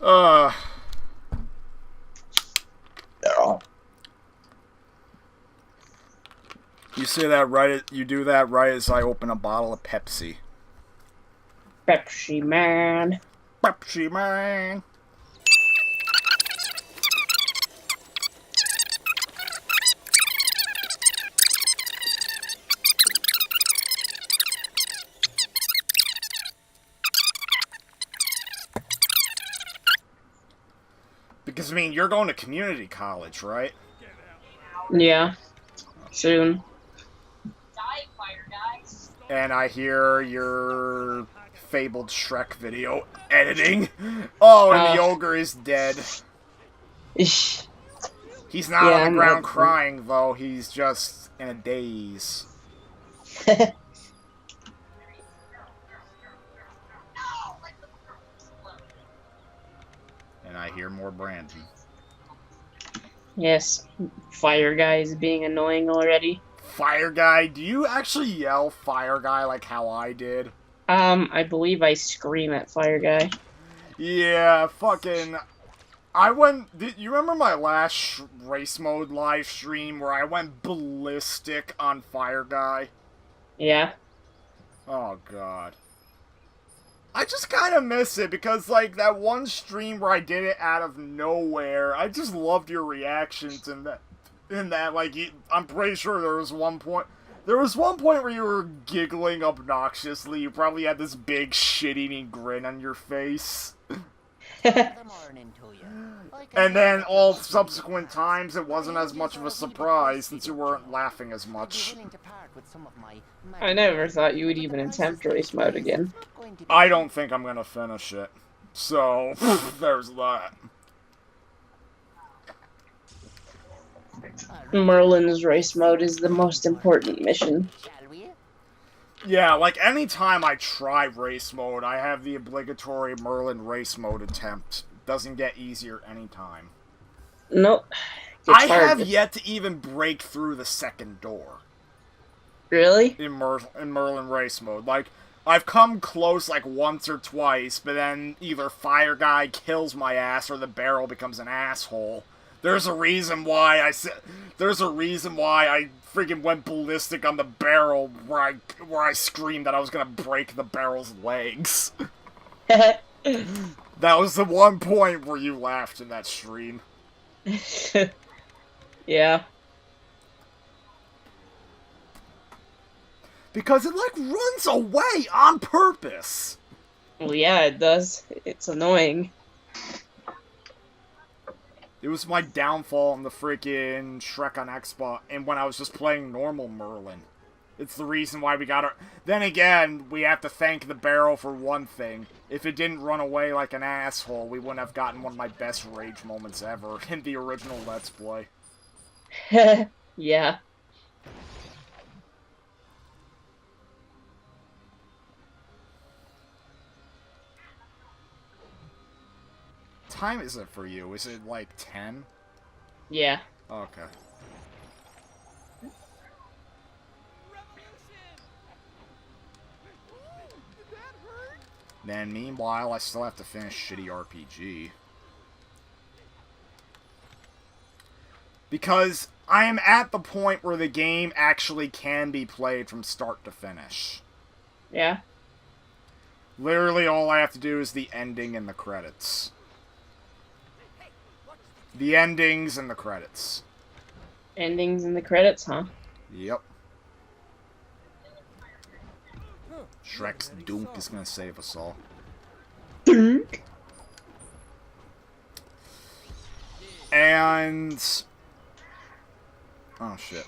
Uh, Yeah. you say that right. You do that right as I open a bottle of Pepsi. Pepsi Man. Pepsi man. Because I mean, you're going to community college, right? Yeah, soon. And I hear your fabled Shrek video editing. Oh, and the Uh, ogre is dead. Ish. He's not Yeah, on the I'm ground editing. crying, though. He's just in a daze. And I hear more Brandon. Yes, Fire Guy is being annoying already. Fire guy, do you actually yell fire guy like how I did? I believe I scream at Fire Guy. Yeah, fucking. I went. You remember my last race mode live stream where I went ballistic on Fire Guy? Yeah. Oh god. I just kind of miss it because, like, that one stream where I did it out of nowhere, I just loved your reactions in that. Like, I'm pretty sure there was one point. There was one point where you were giggling obnoxiously. You probably had this big shit-eating grin on your face. And then all subsequent times, it wasn't as much of a surprise since you weren't laughing as much. I never thought you would even attempt race mode again. I don't think I'm gonna finish it. So, there's that. Merlin's race mode is the most important mission. Yeah, like, anytime I try race mode, I have the obligatory Merlin race mode attempt. Doesn't get easier anytime. Nope. I have yet to even break through the second door. Really? In Merlin race mode. Like, I've come close, like, once or twice, but then either Fire Guy kills my ass or the barrel becomes an asshole. There's a reason why I freaking went ballistic on the barrel where I screamed that I was gonna break the barrel's legs. That was the one point where you laughed in that stream. Yeah. Because it, like, runs away on purpose. Well, yeah, it does. It's annoying. It was my downfall in the freaking Shrek on Xbox, and when I was just playing normal Merlin. It's the reason why we got our... Then again, we have to thank the barrel for one thing. If it didn't run away like an asshole, we wouldn't have gotten one of my best rage moments ever in the original Let's Play. Yeah. Time is it for you? Is it like 10? Yeah. Okay. Then meanwhile, I still have to finish Shitty RPG. Because I am at the point where the game actually can be played from start to finish. Yeah. Literally all I have to do is the ending and the credits. The endings and the credits. Endings in the credits, huh? Yep. Shrek's Dunk is gonna save us all. Dunk. And... oh, shit.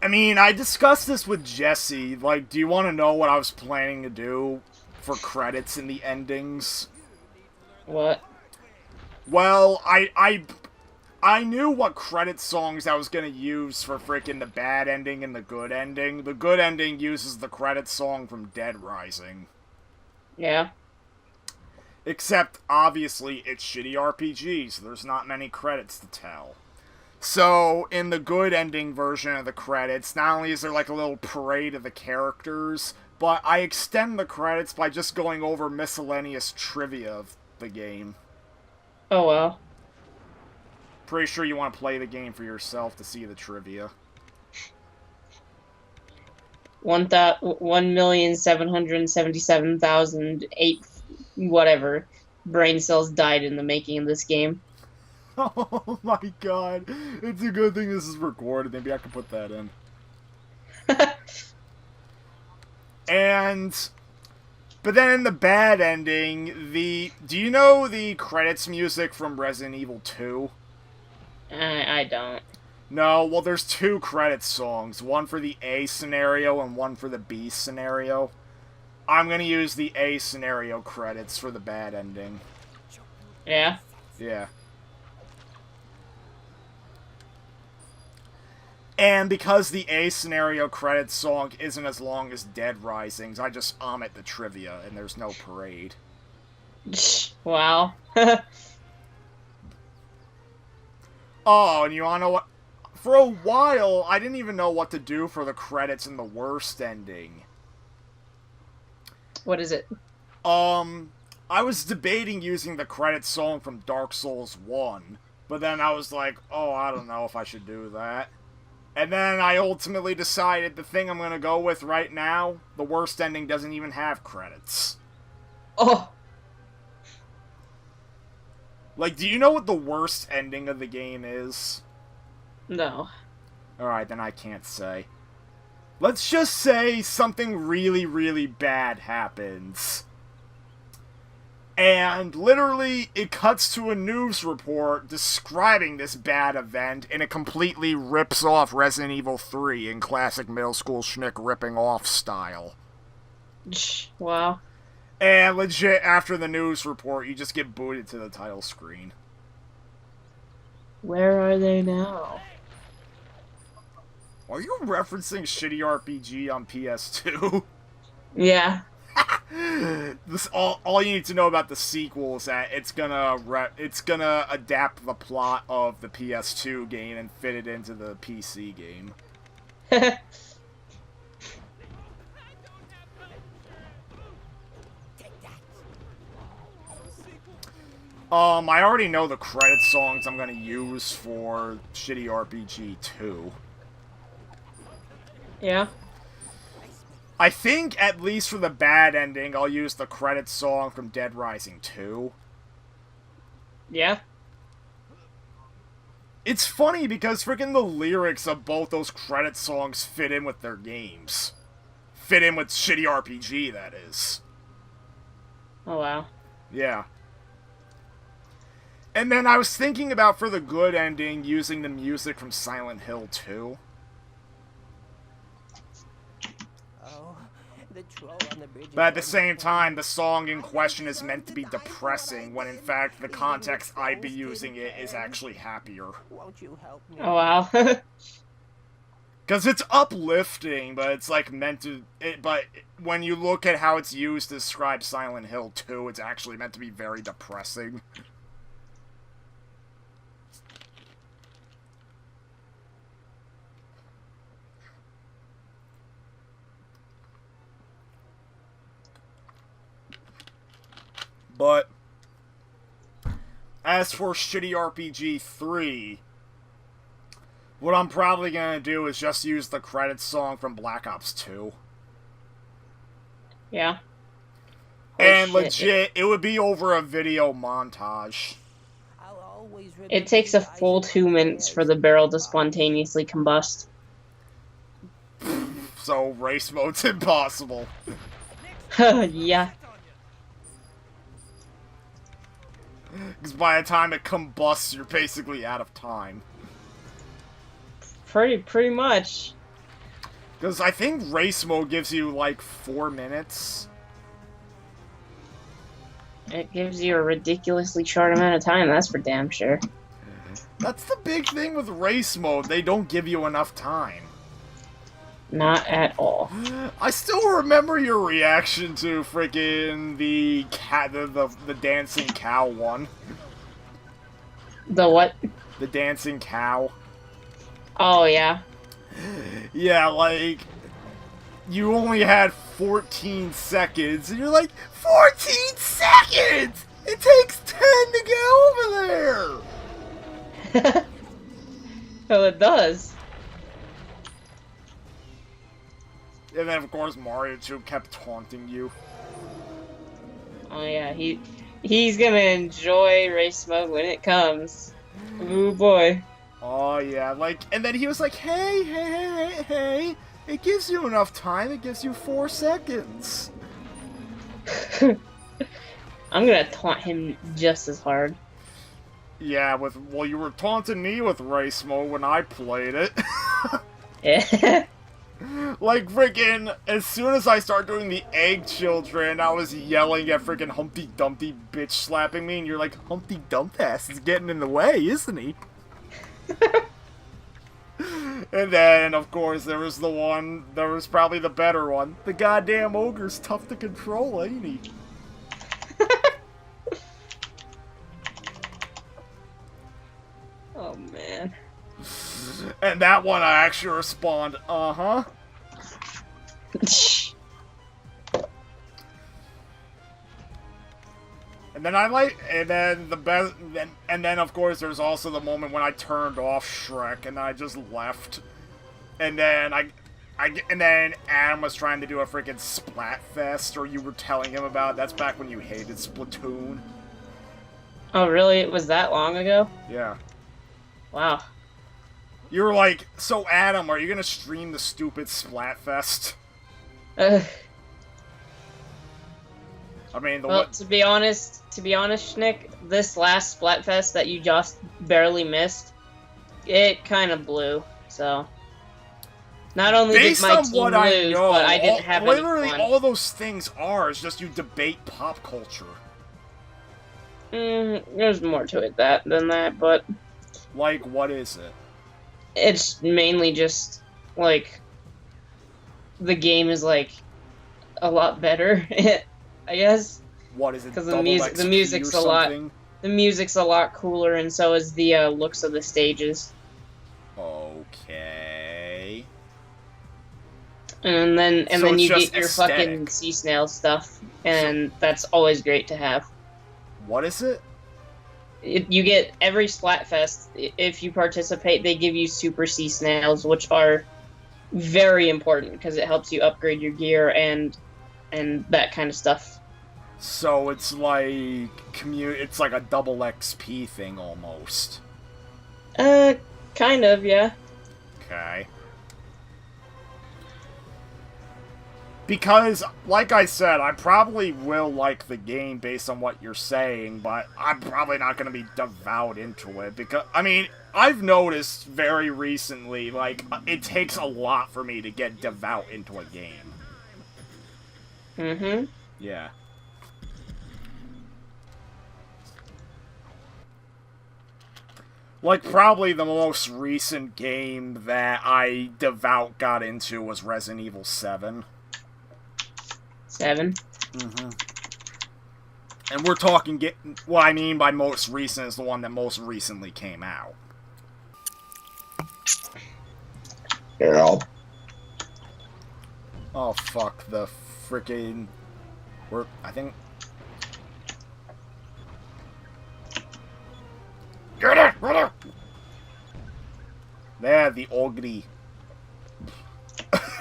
I mean, I discussed this with Jesse. Like, do you want to know what I was planning to do for credits in the endings? What? Well, I knew what credit songs I was gonna use for freaking the bad ending and the good ending. The good ending uses the credit song from Dead Rising. Yeah. Except, obviously, it's Shitty RPG, so there's not many credits to tell. So, in the good ending version of the credits, not only is there like a little parade of the characters, but I extend the credits by just going over miscellaneous trivia of the game. Oh well. Pretty sure you want to play the game for yourself to see the trivia. 1,777,008 whatever brain cells died in the making of this game. Oh my god. It's a good thing this is recorded. Maybe I can put that in. But then in the bad ending, do you know the credits music from Resident Evil 2? I don't. No, well there's 2 credits songs. One for the A scenario and one for the B scenario. I'm gonna use the A scenario credits for the bad ending. Yeah? Yeah. And because the A scenario credits song isn't as long as Dead Rising's, I just omit the trivia and there's no parade. Wow. Oh, and you wanna know what? For a while, I didn't even know what to do for the credits in the worst ending. What is it? I was debating using the credits song from Dark Souls 1, but then I was like, oh, I don't know if I should do that. And then I ultimately decided the thing I'm gonna go with right now, the worst ending doesn't even have credits. Oh! Like, do you know what the worst ending of the game is? No. Alright, then I can't say. Let's just say something really, really bad happens. And literally, it cuts to a news report describing this bad event, and it completely rips off Resident Evil 3 in classic middle school schnick ripping off style. Wow. And legit, after the news report, you just get booted to the title screen. Where are they now? Are you referencing Shitty RPG on PS2? Yeah. All you need to know about the sequel is that it's gonna adapt the plot of the PS2 game and fit it into the PC game. I already know the credit songs I'm gonna use for Shitty RPG 2. Yeah. I think, at least for the bad ending, I'll use the credits song from Dead Rising 2. Yeah. It's funny because freaking the lyrics of both those credit songs fit in with their games. Fit in with Shitty RPG, that is. Oh, wow. Yeah. And then I was thinking about, for the good ending, using the music from Silent Hill 2. But at the same time, the song in question is meant to be depressing, when in fact the context I'd be using it is actually happier. Oh, wow. Because it's uplifting, but it's like meant to... but when you look at how it's used to describe Silent Hill 2, it's actually meant to be very depressing. But as for Shitty RPG 3, what I'm probably gonna do is just use the credits song from Black Ops 2. Yeah. And legit, it would be over a video montage. It takes a full 2 minutes for the barrel to spontaneously combust. So race mode's impossible. Yeah. Because by the time it combusts, you're basically out of time. Pretty much. Because I think race mode gives you like 4 minutes. It gives you a ridiculously short amount of time, that's for damn sure. That's the big thing with race mode, they don't give you enough time. Not at all. I still remember your reaction to freaking the dancing cow one. The what? The dancing cow. Oh, yeah. Yeah, like, you only had 14 seconds, and you're like, 14 seconds! It takes 10 to get over there! Well, it does. And then, of course, Mario 2 kept taunting you. Oh, yeah, he's gonna enjoy race mode when it comes. Ooh, boy. Oh, yeah, like, and then he was like, hey, it gives you enough time, it gives you 4 seconds. I'm gonna taunt him just as hard. Yeah, well, you were taunting me with race mode when I played it. Yeah. Like, freaking, as soon as I start doing the egg children, I was yelling at freaking Humpty Dumpty bitch slapping me, and you're like, Humpty Dumpass is getting in the way, isn't he? And then, of course, there was probably the better one. The goddamn ogre's tough to control, ain't he? Oh, man. And that one I actually respond, uh-huh. And then and then of course there's also the moment when I turned off Shrek and I just left. And then and then Adam was trying to do a freaking Splatfest, or you were telling him about it. That's back when you hated Splatoon. Oh, really? It was that long ago? Yeah. Wow. You were like, so Adam, are you gonna stream the stupid Splatfest? I mean, well, to be honest, Nick, this last Splatfest that you just barely missed, it kind of blew. So, not only based did my on team what lose, I know, but I didn't have any literally fun. all those things are is just you debate pop culture. There's more to it than that, but like, what is it? It's mainly just like the game is like a lot better. I guess. What is it? Because the music's a lot. The music's a lot cooler, and so is the looks of the stages. Okay. And then you get your aesthetic. fucking sea snail stuff, and that's always great to have. What is it? You get every Splatfest. If you participate, they give you super sea snails, which are very important because it helps you upgrade your gear and that kind of stuff. So it's like it's like a double XP thing almost. Kind of, yeah. Okay. Because, like I said, I probably will like the game based on what you're saying, but I'm probably not going to be devout into it. Because, I mean, I've noticed very recently, like, it takes a lot for me to get devout into a game. Mm-hmm. Yeah. Like, probably the most recent game that I devout got into was Resident Evil 7. 7? Mm-hmm. And we're talking what I mean by most recent is the one that most recently came out. Yeah. Oh, fuck, the frickin'... I think... Get it! Get it! There, the Ogre.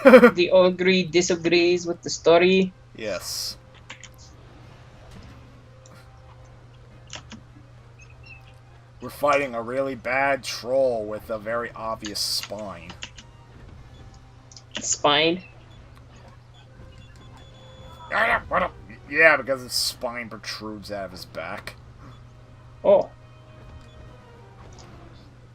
The Ogre disagrees with the story. Yes. We're fighting a really bad troll with a very obvious spine. Spine? Yeah, because his spine protrudes out of his back. Oh.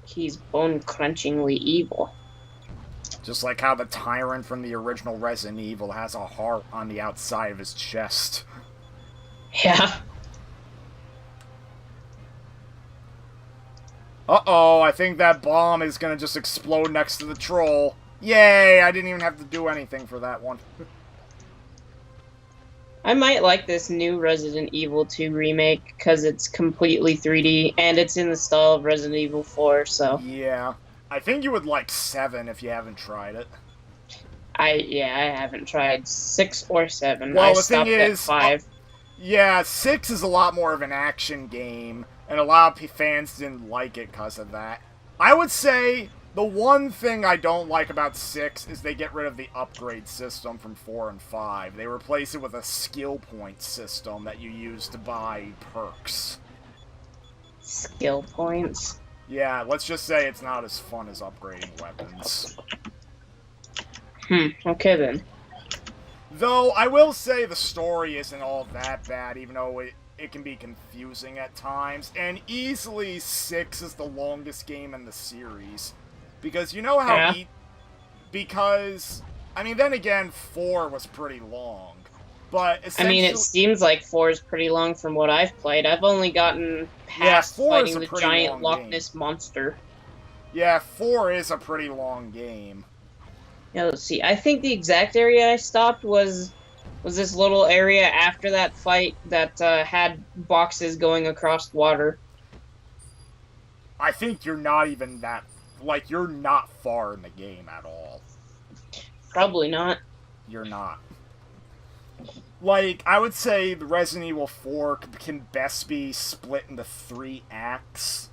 He's bone-crunchingly evil. Just like how the tyrant from the original Resident Evil has a heart on the outside of his chest. Yeah. Uh-oh, I think that bomb is gonna just explode next to the troll. Yay, I didn't even have to do anything for that one. I might like this new Resident Evil 2 remake, because it's completely 3D, and it's in the style of Resident Evil 4, so... Yeah. I think you would like 7 if you haven't tried it. I haven't tried 6 or 7. Well, I the thing stopped at is, 5. Yeah, 6 is a lot more of an action game, and a lot of fans didn't like it because of that. I would say the one thing I don't like about 6 is they get rid of the upgrade system from 4 and 5. They replace it with a skill point system that you use to buy perks. Skill points? Yeah, let's just say it's not as fun as upgrading weapons. Okay then. Though, I will say the story isn't all that bad, even though it can be confusing at times. And easily 6 is the longest game in the series. Because you know how... Yeah. Because, I mean, then again, 4 was pretty long. But essentially... I mean, it seems like 4 is pretty long from what I've played. I've only gotten past 4 is fighting a the pretty giant long Loch game. Ness monster. Yeah, 4 is a pretty long game. Yeah, let's see. I think the exact area I stopped was this little area after that fight that had boxes going across water. I think you're not even that... Like, you're not far in the game at all. Probably not. You're not. Like, I would say the Resident Evil 4 can best be split into 3 acts.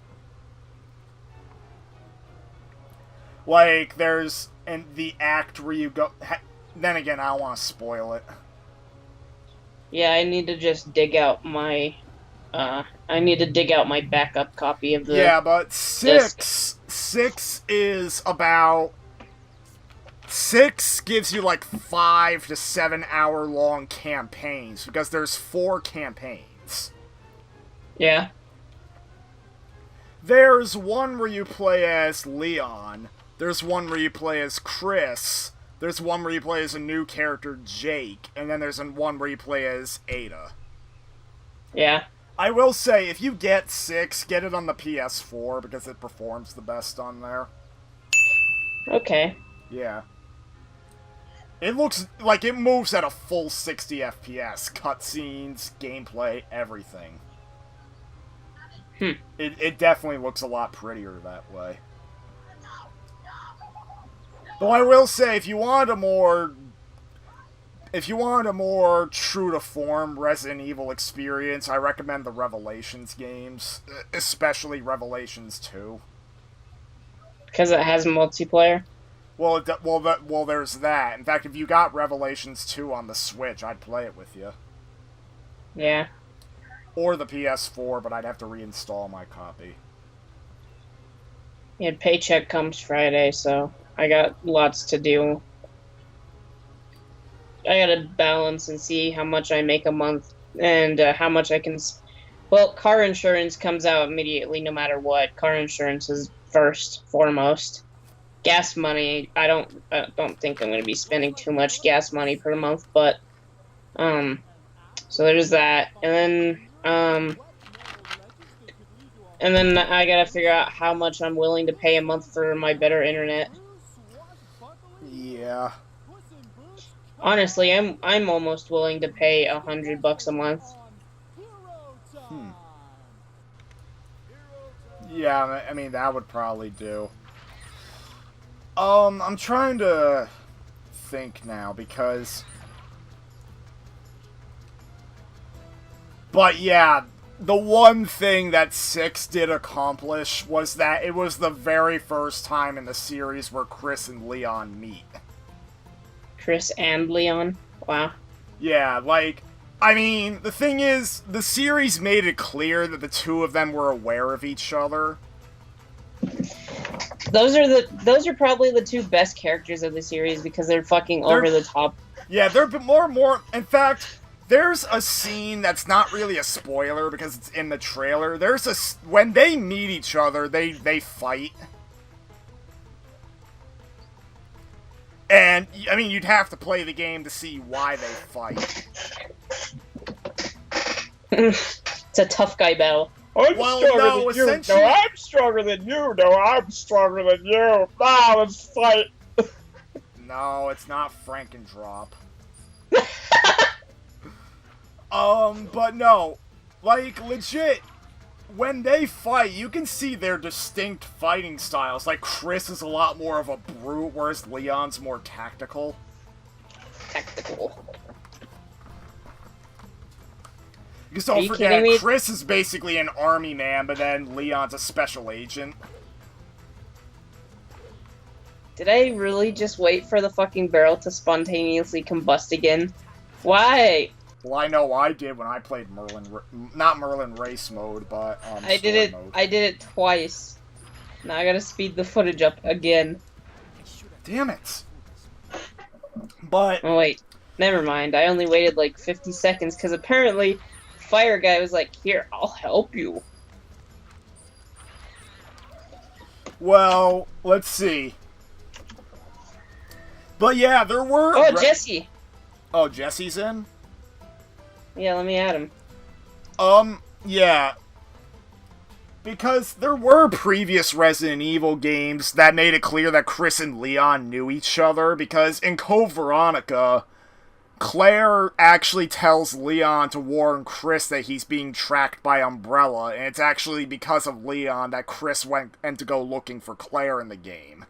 Like, there's the act where you go... Then again, I don't want to spoil it. Yeah, I need to just dig out my... I need to dig out my backup copy of the... Yeah, but disc. 6 is about... 6 gives you like 5 to 7 hour long campaigns, because there's 4 campaigns. Yeah. There's one where you play as Leon. There's one where you play as Chris. There's one where you play as a new character, Jake. And then there's one where you play as Ada. Yeah. I will say, if you get 6, get it on the PS4, because it performs the best on there. Okay. Yeah. It looks like it moves at a full 60 FPS. Cutscenes, gameplay, everything. It definitely looks a lot prettier that way. Though I will say, if you want a more true to form Resident Evil experience, I recommend the Revelations games, especially Revelations 2. Because it has multiplayer? Well, there's that. In fact, if you got Revelations 2 on the Switch, I'd play it with you. Yeah. Or the PS4, but I'd have to reinstall my copy. Yeah, paycheck comes Friday, so I got lots to do. I gotta balance and see how much I make a month and how much I can... Well, car insurance comes out immediately no matter what. Car insurance is foremost. Gas money, I don't think I'm going to be spending too much gas money per month, but... So there's that. And then I gotta figure out how much I'm willing to pay a month for my better internet. Yeah. Honestly, I'm almost willing to pay $100 a month. Yeah, I mean, that would probably do. I'm trying to think now, because... But yeah, the one thing that 6 did accomplish was that it was the very first time in the series where Chris and Leon meet. Chris and Leon? Wow. Yeah, like, I mean, the thing is, the series made it clear that the two of them were aware of each other. Those are probably the two best characters of the series because they're fucking over the top. Yeah, they're more. In fact, there's a scene that's not really a spoiler because it's in the trailer. When they meet each other, they fight. And, I mean, you'd have to play the game to see why they fight. It's a tough guy battle. I'm stronger than you. No, I'm stronger than you. No, I'm stronger than you. Ah, let's fight. No, it's not Frankendrop. But no. Like, legit, when they fight, you can see their distinct fighting styles. Like, Chris is a lot more of a brute, whereas Leon's more tactical. Tactical. Because don't forget, Chris is basically an army man, but then Leon's a special agent. Did I really just wait for the fucking barrel to spontaneously combust again? Why? Well, I know I did when I played not Merlin race mode, but I did it. mode. I did it twice. Now I gotta speed the footage up again. Damn it! But oh wait, never mind. I only waited like 50 seconds because apparently, Fire Guy was like, "Here, I'll help you." Well, let's see. But yeah, there were. Oh, Jesse. Oh, Jesse's in? Yeah, let me add him. Yeah. Because there were previous Resident Evil games that made it clear that Chris and Leon knew each other, because in Code Veronica, Claire actually tells Leon to warn Chris that he's being tracked by Umbrella, and it's actually because of Leon that Chris went to go looking for Claire in the game.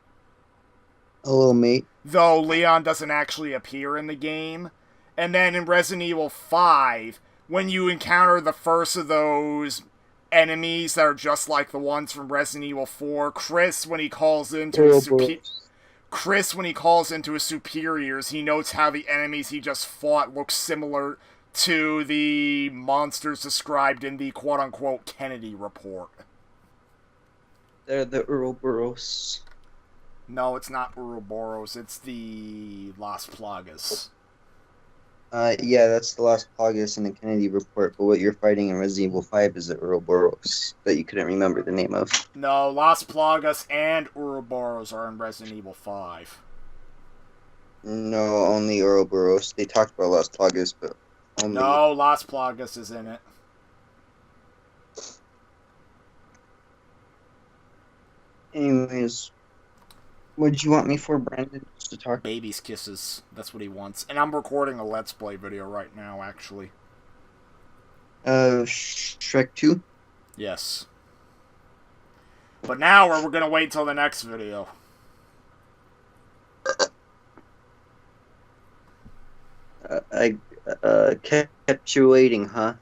Hello, mate. Though Leon doesn't actually appear in the game. And then in Resident Evil 5, when you encounter the first of those enemies that are just like the ones from Resident Evil 4, Chris, when he calls into his superiors, he notes how the enemies he just fought look similar to the monsters described in the quote-unquote Kennedy report. They're the Ouroboros. No, it's not Ouroboros, it's the Las Plagas. Yeah, that's the Las Plagas in the Kennedy report, but what you're fighting in Resident Evil 5 is the Ouroboros that you couldn't remember the name of. No, Las Plagas and Ouroboros are in Resident Evil 5. No, only Ouroboros. They talked about Las Plagas, but only... No, Las Plagas is in it. Anyways... What did you want me for, Brandon? Just to talk? Baby's kisses. That's what he wants. And I'm recording a Let's Play video right now, actually. Shrek 2? Yes. But now we're gonna wait till the next video. I kept you waiting, huh?